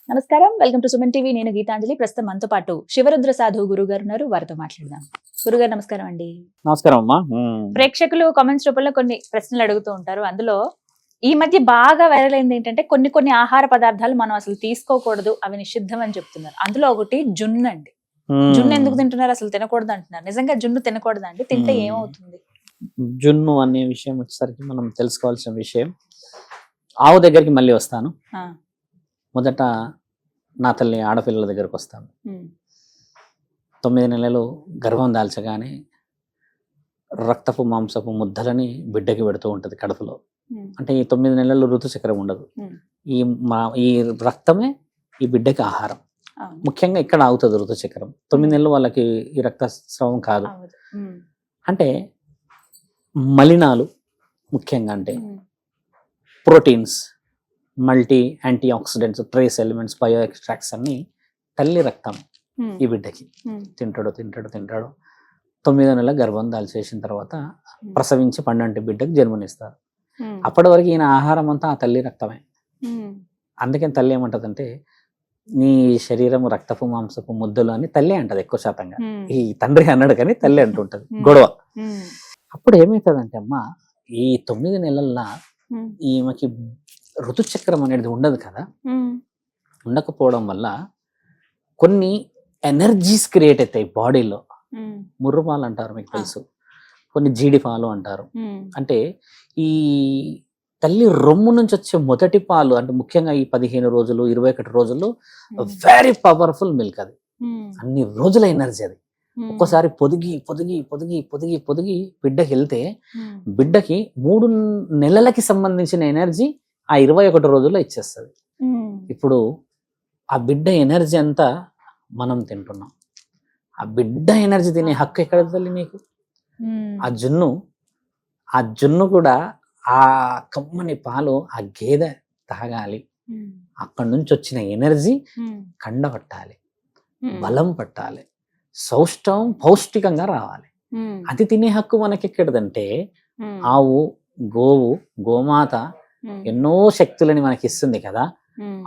నమస్కారం, welcome to Suman TV. నేను గీతాంజలి. ప్రస్తుతం మనతో పాటు శివరుద్ర సాధు గురువు గారు ఉన్నారు. వారితో మాట్లాడదాం. గురుగారు నమస్కారం అండి. నమస్కారం అమ్మా. ప్రేక్షకులు కామెంట్స్ రూపంలో కొన్ని ప్రశ్నలు అడుగుతూ ఉంటారు. అందులో ఈ మధ్య బాగా వైరల్ అయింది ఏంటంటే కొన్ని ఆహార పదార్థాలు మనం అసలు తీసుకోకూడదు, అవి నిషిద్ధం అని చెప్తున్నారు. అందులో ఒకటి జున్ను అండి. జున్ను ఎందుకు తింటున్నారు? అసలు తినకూడదు అంటున్నారు. నిజంగా జున్ను తినకూడదు అండి? తింటే ఏమవుతుంది? జున్ను అనే విషయం వచ్చేసరికి మనం తెలుసుకోవాల్సిన విషయం. ఆవు దగ్గరికి మళ్ళీ వస్తాను. మొదట నా తల్లి ఆడపిల్లల దగ్గరకు వస్తాను. 9 నెలలు గర్భం దాల్చగానే రక్తపు మాంసపు ముద్దలని బిడ్డకి పెడుతూ ఉంటది కడుపులో. అంటే ఈ 9 నెలలు ఋతుచక్రం ఉండదు. ఈ రక్తమే ఈ బిడ్డకి ఆహారం. ముఖ్యంగా ఇక్కడ ఆగుతుంది ఋతుచక్రం. 9 నెలలు వాళ్ళకి ఈ రక్తస్రావం కాదు. అంటే మలినాలు ముఖ్యంగా అంటే proteins, multi antioxidants, trace elements, bio extracts అన్ని తల్లి రక్తం ఈ బిడ్డకి తింటాడు. 9 నెలల గర్భం దాల్చేసిన తర్వాత ప్రసవించి 12 బిడ్డకి జన్మనిస్తారు. అప్పటి వరకు ఈయన ఆహారం అంతా ఆ తల్లి రక్తమే. అందుకని తల్లి ఏమంటదంటే నీ శరీరం రక్తపు మాంసపు ముద్దలు అని తల్లి అంటది ఎక్కువ శాతంగా. ఈ తండ్రి అన్నాడు కానీ తల్లి అంటుంటది గొడవ. అప్పుడు ఏమవుతుందంటే అమ్మ, ఈ 9 నెలల్లో ఈమెకి ఋతుచక్రం అనేది ఉండదు కదా. ఉండకపోవడం వల్ల కొన్ని ఎనర్జీస్ క్రియేట్ అవుతాయి బాడీలో. ముర్రుపాలు అంటారు, మీకు తెలుసు. కొన్ని జీడిపాలు అంటారు. అంటే ఈ తల్లి రొమ్ము నుంచి వచ్చే మొదటి పాలు, అంటే ముఖ్యంగా ఈ 15 రోజులు 21 రోజులు వెరీ పవర్ఫుల్ మిల్క్. అది అన్ని రోజుల ఎనర్జీ. అది ఒక్కోసారి పొదిగి పొదిగి పొదిగి పొదిగి పొదిగి బిడ్డకి వెళ్తే బిడ్డకి 3 నెలలకి సంబంధించిన ఎనర్జీ ఆ 21 రోజుల్లో ఇచ్చేస్తుంది. ఇప్పుడు ఆ బిడ్డ ఎనర్జీ అంతా మనం తింటున్నాం. ఆ బిడ్డ ఎనర్జీ తినే హక్కు ఎక్కడ తల్లి నీకు? ఆ జున్ను కూడా ఆ కమ్మని పాలు ఆ గేదె తాగాలి. అక్కడి నుంచి వచ్చిన ఎనర్జీ కండ పట్టాలి, బలం పట్టాలి, సౌష్టవం పౌష్టికంగా రావాలి. అది తినే హక్కు మనకెక్కడదంటే ఆవు, గోవు, గోమాత ఎన్నో శక్తులని మనకి ఇస్తుంది కదా.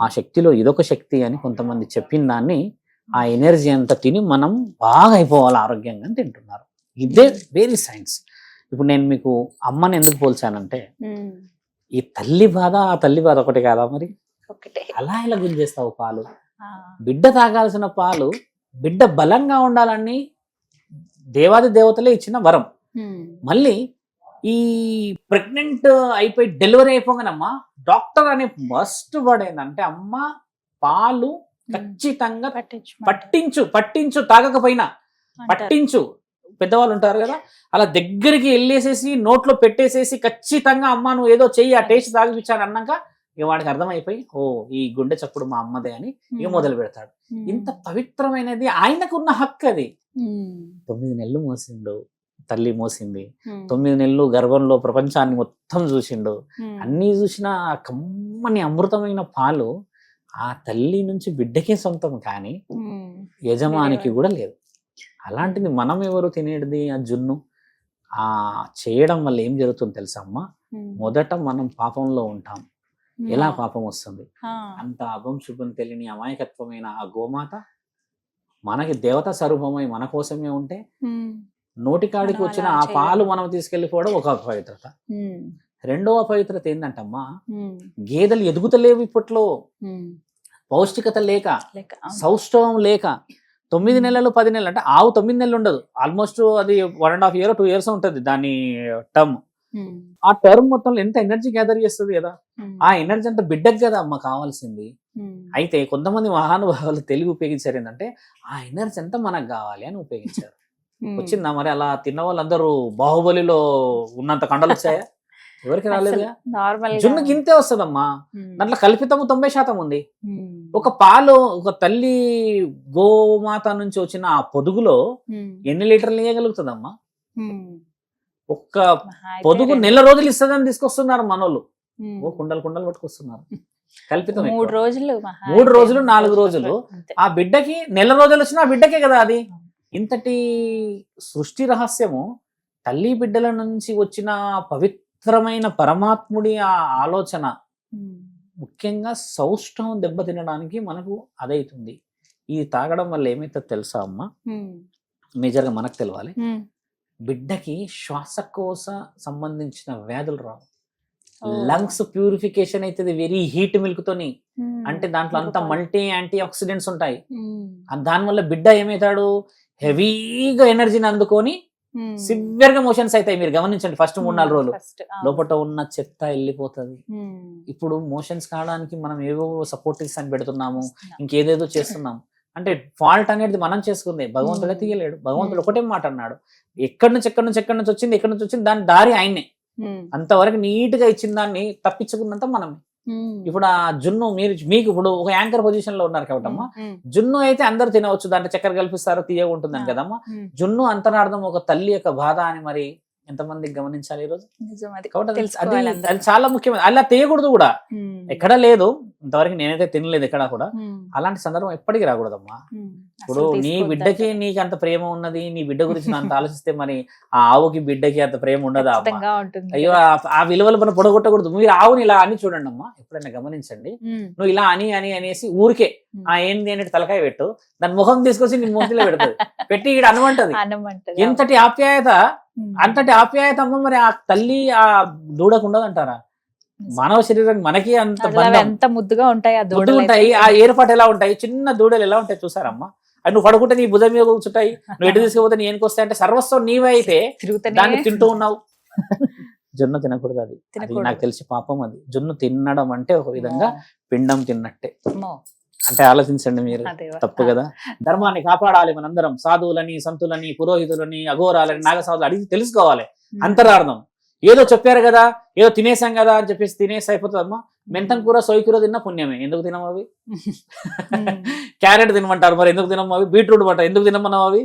ఆ శక్తిలో ఇదొక శక్తి అని కొంతమంది చెప్పిన దాన్ని ఆ ఎనర్జీ అంతా తిని మనం బాగా అయిపోవాలి, ఆరోగ్యంగా తింటున్నారు. ఇదే వెరీ సైన్స్. ఇప్పుడు నేను మీకు అమ్మని ఎందుకు పోల్చానంటే ఈ తల్లి బాధ ఆ తల్లి బాధ ఒకటి కాదా మరి? అలా ఇలా గుంజేస్తావు పాలు. బిడ్డ తాగాల్సిన పాలు బిడ్డ బలంగా ఉండాలని దేవాది దేవతలే ఇచ్చిన వరం. మళ్ళీ ఈ ప్రెగ్నెంట్ అయిపోయి డెలివరీ అయిపోగానమ్మా డాక్టర్ అనే ఫస్ట్ వర్డ్ ఏంటంటే అమ్మ పాలు ఖచ్చితంగా పట్టించు తాగకపోయినా పట్టించు. పెద్దవాళ్ళు ఉంటారు కదా, అలా దగ్గరికి వెళ్ళేసేసి నోట్లో పెట్టేసేసి ఖచ్చితంగా అమ్మ నువ్వు ఏదో చెయ్యి, ఆ టేస్ట్ తాగిపించాను అన్నాక ఇక వాడికి అర్థమైపోయి ఓ ఈ గుండె చప్పుడు మా అమ్మదే అని ఇక మొదలు పెడతాడు. ఇంత పవిత్రమైనది, ఆయనకున్న హక్కు అది. 9 నెలలు మోసిండు, తల్లి మోసింది. 9 నెలలు గర్భంలో ప్రపంచాన్ని మొత్తం చూసిండు. అన్ని చూసిన కమ్మని అమృతమైన పాలు ఆ తల్లి నుంచి బిడ్డకే సొంతం, కానీ యజమానికి కూడా లేదు. అలాంటిది మనం ఎవరు తినేది ఆ జున్ను? ఆ చేయడం వల్ల ఏం జరుగుతుందో తెలుసా అమ్మ? మొదట మనం పాపంలో ఉంటాం. ఎలా పాపం వస్తుంది? అంత అభం శుభం తెలియని అమాయకత్వమైన ఆ గోమాత మనకి దేవతా స్వరూపమై మన కోసమే ఉంటే నోటికాడికి వచ్చిన ఆ పాలు మనం తీసుకెళ్లిపోవడం ఒక అపవిత్రత. రెండవ అపవిత్రత ఏంటంటమ్మా, గేదెలు ఎదుగుతలేవు ఇప్పట్లో. పౌష్టికత లేక, సౌష్ఠవం లేక. 9 నెలలు 10 నెలలు అంటే ఆవు 9 నెలలు ఉండదు. ఆల్మోస్ట్ అది 1.5 year 2 years ఉంటుంది దాని టర్మ్. ఆ టర్మ్ మొత్తంలో ఎంత ఎనర్జీ గ్యాదర్ చేస్తుంది కదా. ఆ ఎనర్జీ అంతా బిడ్డకు కదా అమ్మ కావాల్సింది. అయితే కొంతమంది మహానుభావులు తెలివి ఉపయోగించారు ఏంటంటే ఆ ఎనర్జీ అంతా మనకు కావాలి అని ఉపయోగించారు. వచ్చిందా మరి? అలా తిన్న వాళ్ళందరూ బాహుబలిలో ఉన్నంత కండలు వచ్చాయా? ఎవరికి రాలేదుగా. జున్నుకి ఇంతే వస్తుందమ్మా. దాంట్లో కల్పితము 90% ఉంది. ఒక పాలు, ఒక తల్లి గోమాత నుంచి వచ్చిన ఆ పొదుగులో ఎన్ని లీటర్లు ఇవ్వగలుగుతుందమ్మా? ఒక్క పొదుగు నెల రోజులు ఇస్తుందని తీసుకొస్తున్నారు మనోళ్ళు. కుండలు పట్టుకొస్తున్నారు. కల్పితం. 3 రోజులు 4 రోజులు ఆ బిడ్డకి, నెల రోజులు వచ్చిన ఆ బిడ్డకే కదా అది. ఇంతటి సృష్టి రహస్యము తల్లి బిడ్డల నుంచి వచ్చిన పవిత్రమైన పరమాత్ముడి ఆ ఆలోచన ముఖ్యంగా సౌష్ఠవం దెబ్బతినడానికి మనకు అదైతుంది. ఇది తాగడం వల్ల ఏమైతే తెలుసా అమ్మ, మేజర్గా మనకు తెలవాలి, బిడ్డకి శ్వాసకోశ సంబంధించిన వ్యాధులు రావు. లంగ్స్ ప్యూరిఫికేషన్ అవుతుంది వెరీ హీట్ మిల్క్ తోని. అంటే దాంట్లో అంతా మల్టీ యాంటీ ఆక్సిడెంట్స్ ఉంటాయి. దానివల్ల బిడ్డ ఏమవుతాడు, హెవీగా ఎనర్జీని అందుకొని సివియర్ గా మోషన్స్ అవుతాయి. మీరు గమనించండి, ఫస్ట్ 3-4 రోజులు లోపల ఉన్న చెత్త వెళ్ళిపోతుంది. ఇప్పుడు మోషన్స్ కావడానికి మనం ఏవో సపోర్టివ్స్ అని పెడుతున్నాము, ఇంకేదేదో చేస్తున్నాము. అంటే ఫాల్ట్ అనేది మనం చేసుకుంది, భగవంతుడే తీయలేడు. భగవంతుడు ఒకటే మాట అన్నాడు, ఎక్కడి నుంచి వచ్చింది, ఎక్కడి నుంచి వచ్చింది, దాని దారి ఆయనే. అంతవరకు నీట్ గా ఇచ్చిన దాన్ని తప్పించుకున్నంత మనమే. ఇప్పుడు ఆ జున్ను మీకు ఇప్పుడు ఒక యాంకర్ పొజిషన్ లో ఉన్నారు కాబట్టమ్మా, జున్ను అయితే అందరు తినవచ్చు, దాంట్లో చక్కెర కల్పిస్తారు, తీయగా ఉంటుందని కదమ్మా. జున్ను అంతరార్థం ఒక తల్లి యొక్క బాధ అని మరి ఎంతమందికి గమనించాలి ఈరోజు. అది చాలా ముఖ్యమైన, అలా తీయకూడదు కూడా, ఎక్కడా లేదు ఇంతవరకు, నేనైతే తినలేదు ఎక్కడా కూడా. అలాంటి సందర్భం ఎప్పటికీ రాకూడదమ్మా. ఇప్పుడు నీ బిడ్డకి నీకు అంత ప్రేమ ఉన్నది, నీ బిడ్డ గురించి అంత ఆలోచిస్తే మరి ఆ ఆవుకి బిడ్డకి అంత ప్రేమ ఉండదా అమ్మా? అయ్యో, ఆ విలువలు మనం పొడగొట్టకూడదు. మీరు ఆవుని ఇలా అని చూడండి అమ్మా, ఎప్పుడైనా గమనించండి. నువ్వు ఇలా అనేసి ఊరికే ఏంది అనేది తలకాయ పెట్టు, దాని ముఖం తీసుకొచ్చి నీ మూతిలో పెడుతుంది, పెట్టి ఇక్కడ అనమంటది. ఎంతటి ఆప్యాయత, అంతటి ఆప్యాయత అమ్మ మరి ఆ తల్లి ఆ దూడకు ఉండదంటారా? మానవ శరీరానికి మనకి అంత ముద్దుగా ఉంటాయి ఆ ఏర్పాటు ఎలా ఉంటాయి, చిన్న దూడలు ఎలా ఉంటాయి చూసారమ్మా. అది నువ్వు పడుకుంటే నీ భుజం మీద కూర్చుంటాయి, నువ్వు ఎటు తీసుకుపోతే నీ ఏనికి వస్తాయి. అంటే సర్వస్వం నీవే అయితే దాన్ని తింటూ ఉన్నావు. జొన్న తినకూడదు, అది నాకు తెలిసి పాపం. అది జొన్న తినడం అంటే ఒక విధంగా పిండం తిన్నట్టే. అంటే ఆలోచించండి మీరు, తప్పు కదా. ధర్మాన్ని కాపాడాలి మనందరం. సాధువులని, సంతులని, పురోహితులని, అఘోరాలని, నాగసాధులు అడిగి తెలుసుకోవాలి అంతరార్థం. ఏదో చెప్పారు కదా, ఏదో తినేసాం కదా అని చెప్పేసి తినేసి అయిపోతుందమ్మా. మెంతం కూర, సోయి కూర తిన్నా పుణ్యమే. ఎందుకు తినము అవి? క్యారెట్ తినమంటారు, మరి ఎందుకు తినము అవి? బీట్రూట్ అంటారు, ఎందుకు తినమన్నావు అవి?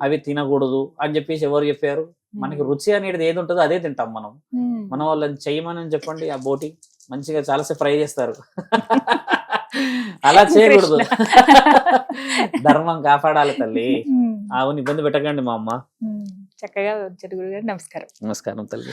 అవి తినకూడదు అని చెప్పేసి ఎవరు చెప్పారు? మనకి రుచి అనేది ఏది ఉంటుందో అదే తింటాం మనం. మన వాళ్ళని చెయ్యమని చెప్పండి, ఆ బోటి మంచిగా చాలాసేపు ఫ్రై చేస్తారు. అలా చేయకూడదు. ధర్మం కాపాడాలి తల్లి. ఆవుని ఇబ్బంది పెట్టకండి మా అమ్మ. చక్కగా వచ్చారు గురుగారు. నమస్కారం. నమస్కారం తల్లి.